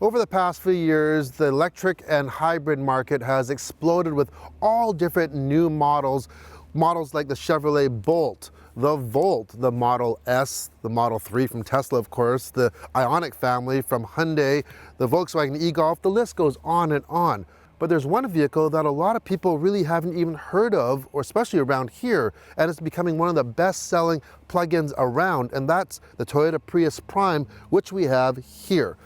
Over the past few years, the electric and hybrid market has exploded with all different new models. Models like the Chevrolet Bolt, the Volt, the Model S, the Model 3 from Tesla, of course, the Ioniq family from Hyundai, the Volkswagen e-Golf, the list goes on and on. But there's one vehicle that a lot of people really haven't even heard of, or especially around here, and it's becoming one of the best-selling plug-ins around, and that's the Toyota Prius Prime, which we have here.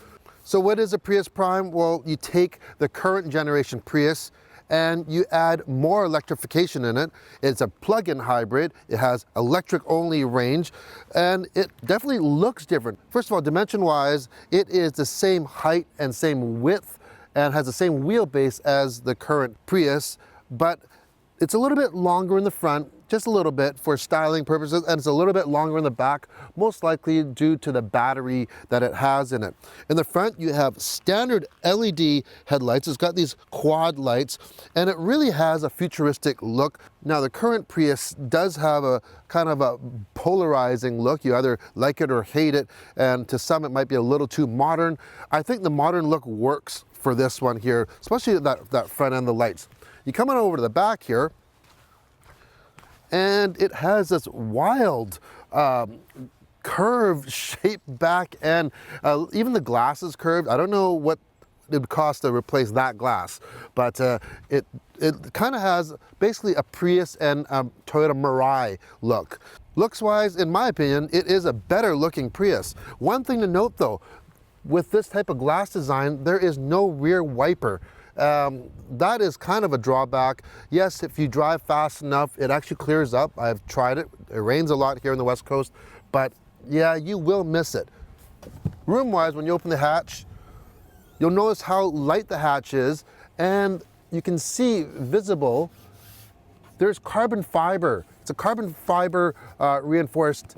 So what is a Prius Prime? Well, you take the current generation Prius and you add more electrification in it. It's a plug-in hybrid. It has electric-only range, and it definitely looks different. First of all, dimension-wise, it is the same height and same width and has the same wheelbase as the current Prius, but it's a little bit longer in the front, just a little bit for styling purposes, and it's a little bit longer in the back, most likely due to the battery that it has in it. In the front, you have standard LED headlights. It's got these quad lights, and it really has a futuristic look. Now, the current Prius does have a kind of a polarizing look. You either like it or hate it, and to some it might be a little too modern. I think the modern look works for this one here, especially that front end, the lights. You come on over to the back here, and it has this wild curved shape back end. Even the glass is curved. I don't know what it would cost to replace that glass, but it kind of has basically a Prius and Toyota Mirai look. Looks-wise, in my opinion, it is a better looking Prius. One thing to note though, with this type of glass design, there is no rear wiper. That is kind of a drawback. Yes, if you drive fast enough, it actually clears up. I've tried it. It rains a lot here on the West Coast, but yeah, you will miss it. Room-wise, when you open the hatch, you'll notice how light the hatch is, and you can see visible, there's carbon fiber. It's a carbon fiber reinforced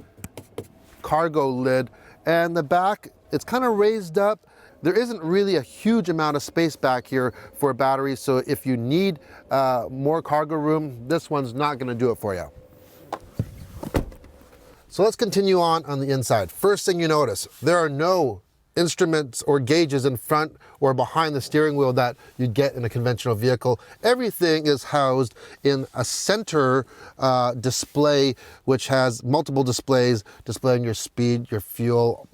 cargo lid, and the back, it's kind of raised up. There isn't really a huge amount of space back here for a battery, so if you need more cargo room, this one's not going to do it for you. So let's continue on the inside. First thing you notice, there are no instruments or gauges in front or behind the steering wheel that you get in a conventional vehicle. Everything is housed in a center display, which has multiple displays displaying your speed, your fuel.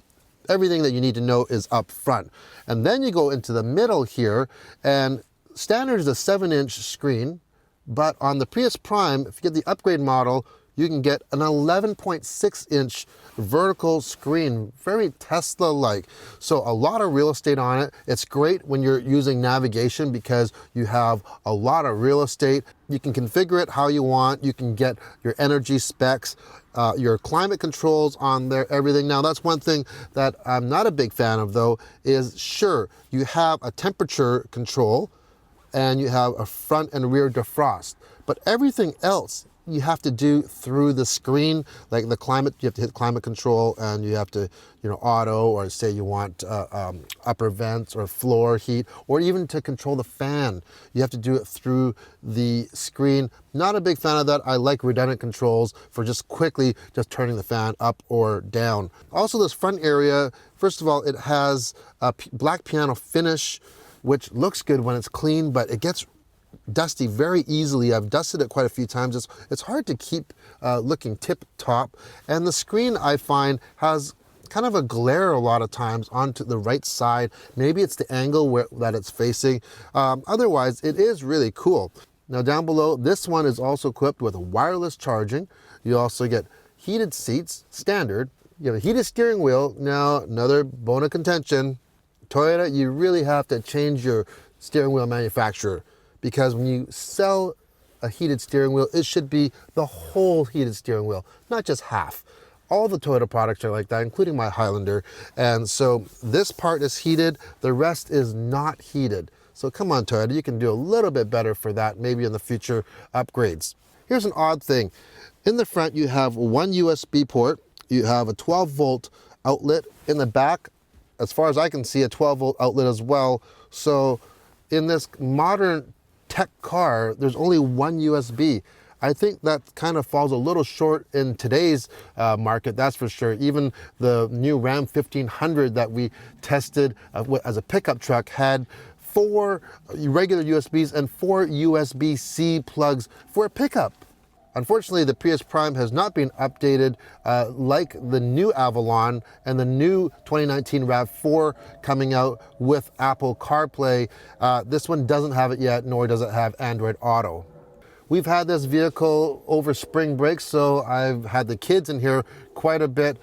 Everything that you need to know is up front. And then you go into the middle here, and standard is a 7-inch screen, but on the Prius Prime, if you get the upgrade model, you can get an 11.6-inch vertical screen, very Tesla-like. So a lot of real estate on it. It's great when you're using navigation because you have a lot of real estate. You can configure it how you want. You can get your energy specs, your climate controls on there, everything. Now, that's one thing that I'm not a big fan of, though, is sure, you have a temperature control and you have a front and rear defrost, but everything else you have to do through the screen. Like the climate, you have to hit climate control, and you have to, auto, or say you want upper vents or floor heat, or even to control the fan. You have to do it through the screen. Not a big fan of that. I like redundant controls for just quickly just turning the fan up or down. Also, this front area, first of all, it has a black piano finish, which looks good when it's clean, but it gets dusty very easily. I've dusted it quite a few times. It's hard to keep looking tip-top. And the screen, I find, has kind of a glare a lot of times onto the right side. Maybe it's the angle that it's facing. Otherwise, it is really cool. Now down below, this one is also equipped with wireless charging. You also get heated seats, standard. You have a heated steering wheel. Now, another bone of contention. Toyota, you really have to change your steering wheel manufacturer, because when you sell a heated steering wheel, it should be the whole heated steering wheel, not just half. All the Toyota products are like that, including my Highlander. And so this part is heated, the rest is not heated. So come on, Toyota, you can do a little bit better for that, maybe in the future upgrades. Here's an odd thing. In the front, you have one USB port, you have a 12-volt outlet. In the back, as far as I can see, a 12-volt outlet as well. So in this modern tech car, there's only one USB. I think that kind of falls a little short in today's market, that's for sure. Even the new Ram 1500 that we tested as a pickup truck had 4 regular USBs and 4 USB-C plugs for a pickup. Unfortunately, the Prius Prime has not been updated like the new Avalon and the new 2019 RAV4 coming out with Apple CarPlay. This one doesn't have it yet, nor does it have Android Auto. We've had this vehicle over spring break, so I've had the kids in here quite a bit.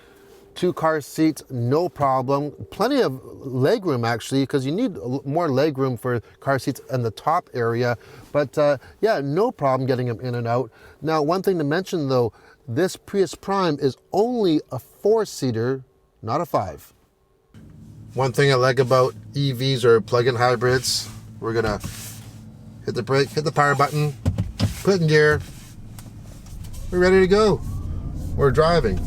2 car seats, no problem. Plenty of leg room actually, because you need more leg room for car seats in the top area. But yeah, no problem getting them in and out. Now, one thing to mention though, this Prius Prime is only a 4-seater, not a 5. One thing I like about EVs or plug-in hybrids, we're gonna hit the brake, hit the power button, put in gear, we're ready to go. We're driving.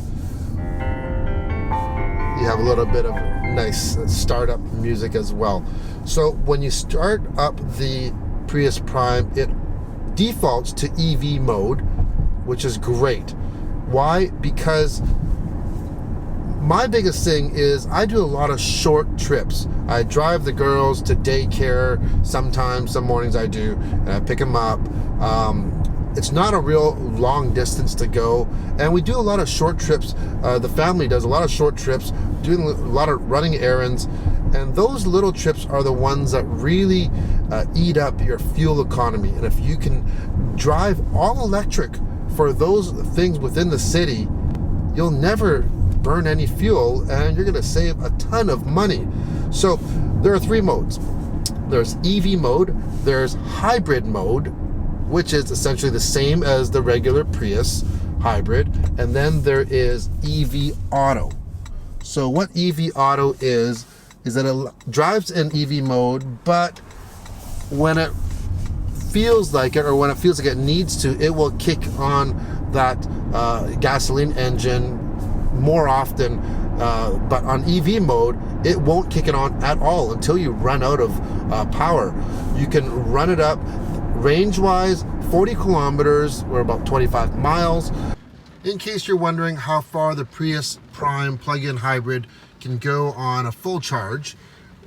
You have a little bit of nice startup music as well. So when you start up the Prius Prime, it defaults to EV mode, which is great. Why? Because my biggest thing is I do a lot of short trips. I drive the girls to daycare sometimes, some mornings I do, and I pick them up. It's not a real long distance to go, and we do a lot of short trips. The family does a lot of short trips, doing a lot of running errands, and those little trips are the ones that really eat up your fuel economy. And if you can drive all electric for those things within the city, you'll never burn any fuel, and you're going to save a ton of money. So there are 3 modes. There's EV mode, there's hybrid mode, which is essentially the same as the regular Prius hybrid, and then there is EV Auto. So what EV Auto is that it drives in EV mode, but when it feels like it, or when it feels like it needs to, it will kick on that gasoline engine more often, but on EV mode, it won't kick it on at all until you run out of power. You can run it up range-wise, 40 kilometers, or about 25 miles. In case you're wondering how far the Prius Prime plug-in hybrid can go on a full charge,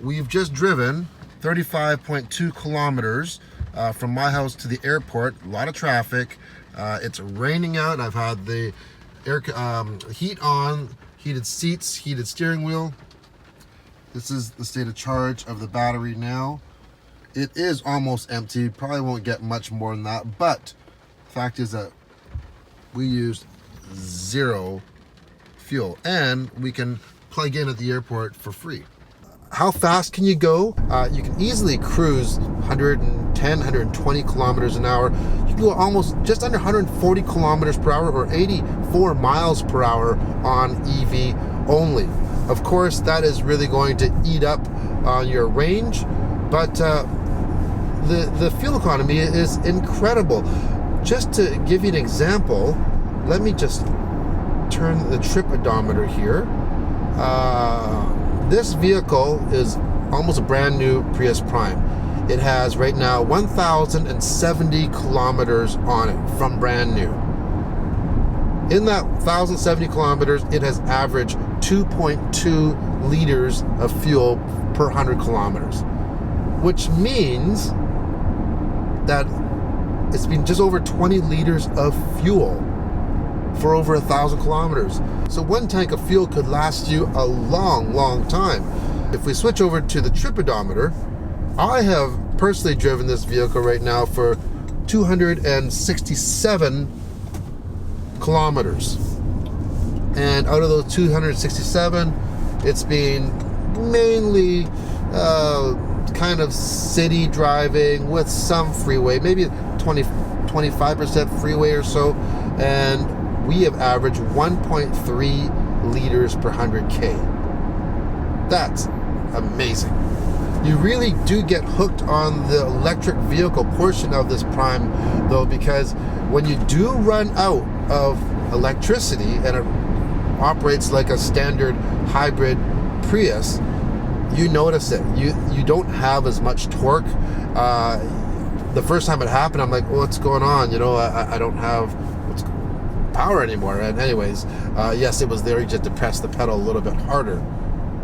we've just driven 35.2 kilometers from my house to the airport. A lot of traffic. It's raining out. I've had the air heat on, heated seats, heated steering wheel. This is the state of charge of the battery now. It is almost empty. Probably won't get much more than that, but the fact is that we used 0 fuel, and we can plug in at the airport for free. How fast can you go? You can easily cruise 110, 120 kilometers an hour. You can go almost just under 140 kilometers per hour, or 84 miles per hour on EV only. Of course, that is really going to eat up on your range, but the fuel economy is incredible. Just to give you an example, let me just turn the trip odometer here. This vehicle is almost a brand new Prius Prime. It has right now 1,070 kilometers on it from brand new. In that 1,070 kilometers, it has averaged 2.2 liters of fuel per 100 kilometers, which means that it's been just over 20 liters of fuel for over 1,000 kilometers. So 1 tank of fuel could last you a long, long time. If we switch over to the trip odometer, I have personally driven this vehicle right now for 267 kilometers. And out of those 267, it's been mainly kind of city driving with some freeway, maybe 25% freeway or so, and we have averaged 1.3 liters per 100K. That's amazing. You really do get hooked on the electric vehicle portion of this Prime though, because when you do run out of electricity and it operates like a standard hybrid Prius, you notice it. You don't have as much torque. the first time it happened, I'm like, well, what's going on? You know, I don't have power anymore. And anyways, yes, it was there. You just had to press the pedal a little bit harder.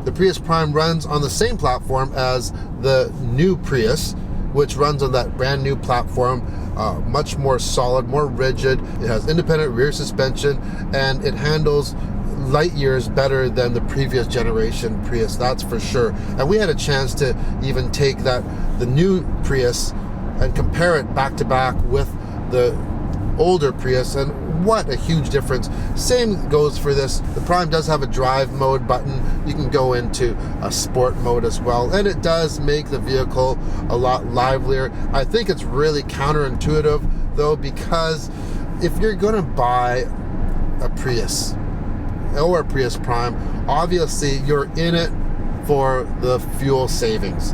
The Prius Prime runs on the same platform as the new Prius, which runs on that brand new platform, much more solid, more rigid. It has independent rear suspension, and it handles light years better than the previous generation Prius, that's for sure. And we had a chance to even take the new Prius and compare it back to back with the older Prius, and what a huge difference. Same goes for this. The Prime does have a drive mode button. You can go into a sport mode as well, and it does make the vehicle a lot livelier. I think it's really counterintuitive though, because if you're gonna buy a Prius or a Prius Prime, obviously you're in it for the fuel savings,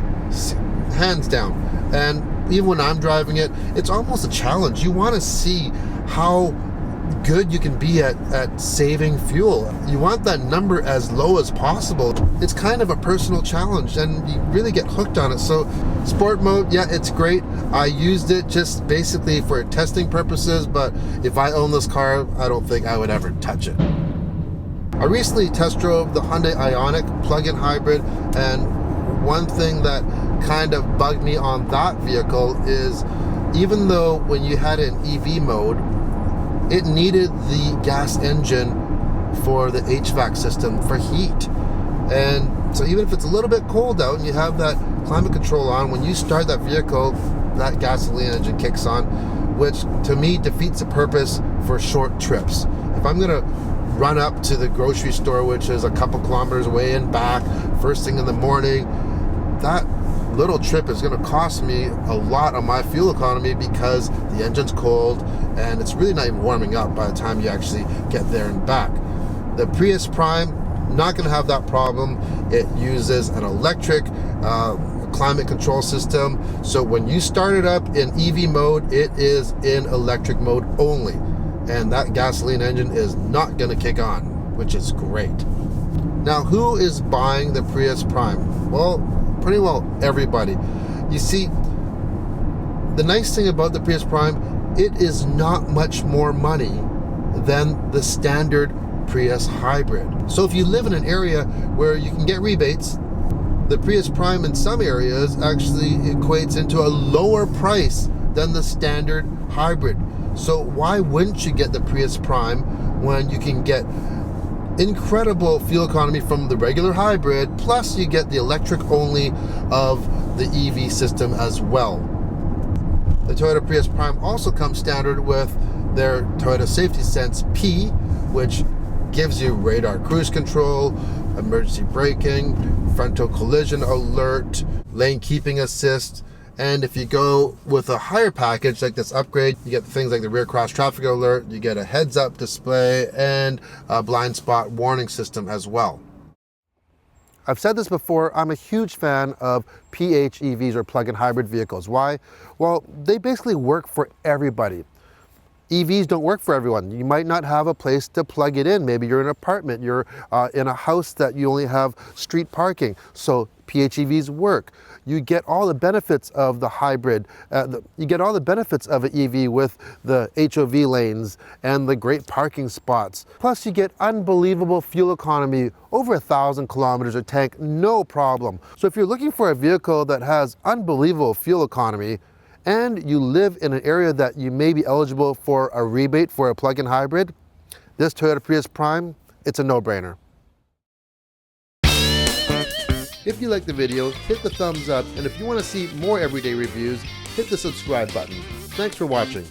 hands down. And even when I'm driving it, it's almost a challenge. You want to see how good you can be at saving fuel. You want that number as low as possible. It's kind of a personal challenge, and you really get hooked on it. So sport mode, yeah, it's great. I used it just basically for testing purposes, but if I own this car, I don't think I would ever touch it. I recently test drove the Hyundai Ioniq plug-in hybrid, and one thing that kind of bugged me on that vehicle is, even though when you had it in EV mode, it needed the gas engine for the HVAC system for heat. And so even if it's a little bit cold out and you have that climate control on, when you start that vehicle, that gasoline engine kicks on, which to me defeats the purpose for short trips. If I'm gonna run up to the grocery store, which is a couple kilometers away and back, first thing in the morning, that little trip is going to cost me a lot on my fuel economy, because the engine's cold and it's really not even warming up by the time you actually get there and back. The Prius Prime, not going to have that problem. It uses an electric climate control system, so when you start it up in EV mode, it is in electric mode only, and that gasoline engine is not going to kick on, which is great. Now, who is buying the Prius Prime? Well, pretty well everybody. You see, the nice thing about the Prius Prime, it is not much more money than the standard Prius hybrid. So if you live in an area where you can get rebates, the Prius Prime in some areas actually equates into a lower price than the standard hybrid. So why wouldn't you get the Prius Prime when you can get incredible fuel economy from the regular hybrid, plus you get the electric only of the EV system as well. The Toyota Prius Prime also comes standard with their Toyota Safety Sense P, which gives you radar cruise control, emergency braking, frontal collision alert, lane keeping assist. And if you go with a higher package like this upgrade, you get things like the rear cross traffic alert, you get a heads-up display, and a blind spot warning system as well. I've said this before, I'm a huge fan of PHEVs, or plug-in hybrid vehicles. Why? Well, they basically work for everybody. EVs don't work for everyone. You might not have a place to plug it in. Maybe you're in an apartment, you're in a house that you only have street parking. So PHEVs work. You get all the benefits of the hybrid. You get all the benefits of an EV with the HOV lanes and the great parking spots. Plus you get unbelievable fuel economy, over 1,000 kilometers a tank, no problem. So if you're looking for a vehicle that has unbelievable fuel economy, and you live in an area that you may be eligible for a rebate for a plug-in hybrid, this Toyota Prius Prime, it's a no-brainer. If you like the video, hit the thumbs up, and if you want to see more everyday reviews, hit the subscribe button. Thanks for watching.